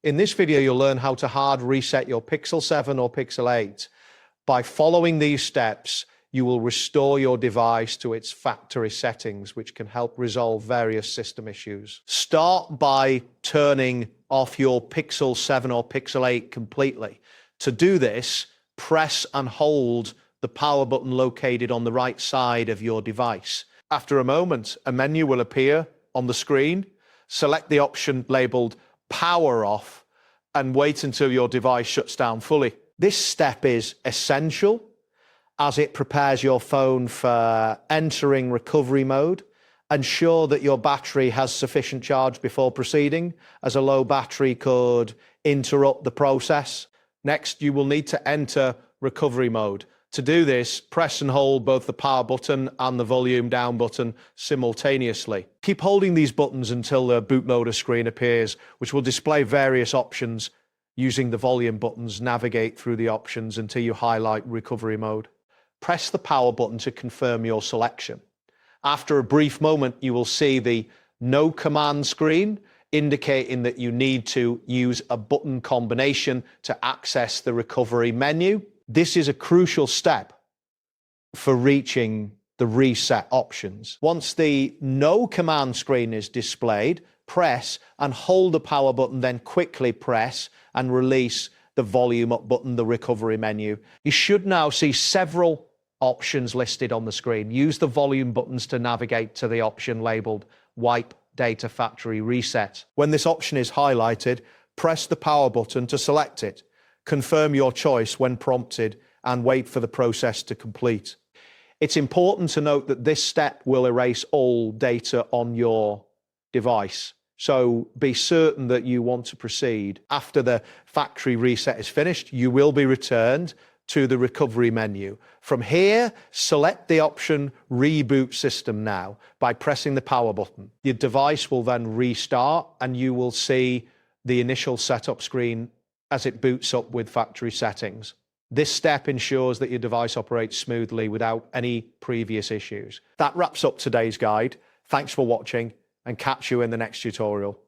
In this video, you'll learn how to hard reset your Pixel 7 or Pixel 8. By following these steps, you will restore your device to its factory settings, which can help resolve various system issues. Start by turning off your Pixel 7 or Pixel 8 completely. To do this, press and hold the power button located on the right side of your device. After a moment, a menu will appear on the screen. Select the option labeled Power Off and wait until your device shuts down fully. This step is essential as it prepares your phone for entering recovery mode. Ensure that your battery has sufficient charge before proceeding, as a low battery could interrupt the process. Next, you will need to enter recovery mode. To do this, press and hold both the power button and the volume down button simultaneously. Keep holding these buttons until the bootloader screen appears, which will display various options. Using the volume buttons, navigate through the options until you highlight recovery mode. Press the power button to confirm your selection. After a brief moment, you will see the No Command screen, indicating that you need to use a button combination to access the recovery menu. This is a crucial step for reaching the reset options. Once the No Command screen is displayed, press and hold the power button, then quickly press and release the volume up button, the recovery menu. You should now see several options listed on the screen. Use the volume buttons to navigate to the option labeled Wipe Data Factory Reset. When this option is highlighted, press the power button to select it. Confirm your choice when prompted and wait for the process to complete. It's important to note that this step will erase all data on your device. So be certain that you want to proceed. After the factory reset is finished, you will be returned to the recovery menu. From here, select the option Reboot System Now by pressing the power button. Your device will then restart and you will see the initial setup screen as it boots up with factory settings. This step ensures that your device operates smoothly without any previous issues. That wraps up today's guide. Thanks for watching and catch you in the next tutorial.